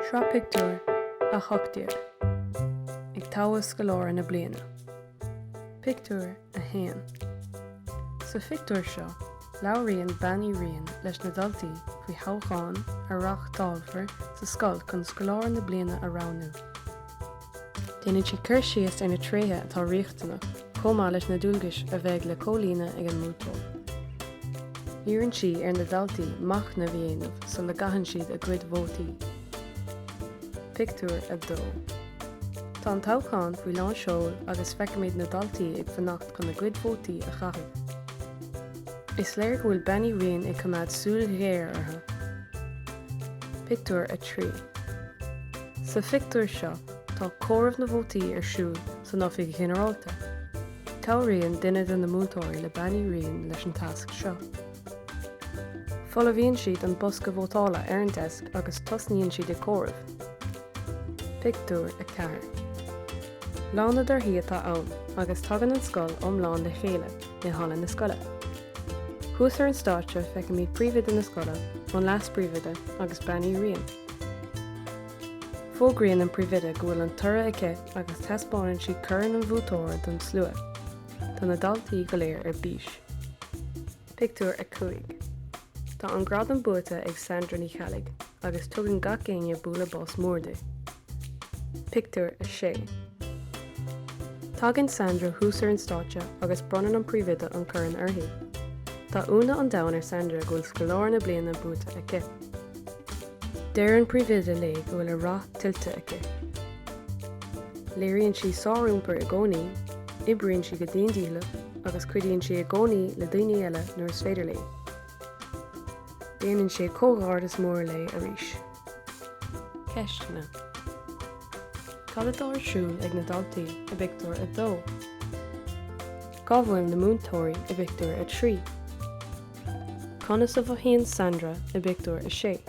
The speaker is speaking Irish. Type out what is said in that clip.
Sraith Pictiúr a chochtaíoch ag toghadh scoláire na bliana. Pictiúr a haon. Sa pictiúr seo, labhraíonn bannaí rian leis na dultaí faoi toghadh a rach d'ábhair sa scoil chun scoláire na bliana a roghnú. Déanann siad cur síos ar na tréithe atá riachtanach chomh maith leis na dúilgais a bheith le comhlíne ag an mútóir. Líonann siad ar na dultaí mach na bhíonamh so le gcaitheann siad a gcuid vótaí. Pictiúr a dó. Tá an toghcháin faoi lán seoil agus feicimid na dultaí ag fanacht chun na gcuid vótaí a chaithfidh. Is léir go bhfuil bannaí rian ag cumad súil réir orthu. Pictiúr a trí. Sa pictiúr seo, tá comhaireamh na vótaí ar siúl san oifig ghinearálta. Thabhraíonn duine den na mútóirí le bannaí rian leis an tasc seo. Folamhíonn siad an bosca vótála ar an deisc agus tosnaíonn siad ag comhaireamh. Pictiúr a ceathair. Lán na dorthaí atá ann agus tagann an scoil iomlán le chéile na hallan na scoile. Chúsar an stáitse feicimid príomhide na scoile ón leas príomhide agus bannaí rian. Fógraíonn an príomhide go bhfuil an tura aice agus teaspáinn siad cuireann an bhútóir don slua. Tá na dultaí go léir ar bís. Pictiúr a cúig. Tá an grad an buata ag Sandra ní chaillig agus tugann gach céine bula bás mórda. Pictiúr a sé. Tagann Sandra chúsar an stáitse agus bronann an príomhide an cuireann uirthi. Tá úna an domhan ar Sandra go bhfuil scoláire na bliana buata aice. Deir an príomhide le go bhfuil a rath tiltte aice. Léiríonn siad sárúmpar i gcónaí, ibrionn siad go daon díola agus cuidaíonn siad i gcónaí le daoine eile nuair is féidir le. Déanann siad toghadh is mór le arís. Ceistena. Caladh siúl ag na dultaí a Pictiúr a dó. Gabhfuil na múntóirí a Pictiúr a trí. Conas a bhíonn Sandra a Pictiúr a sé.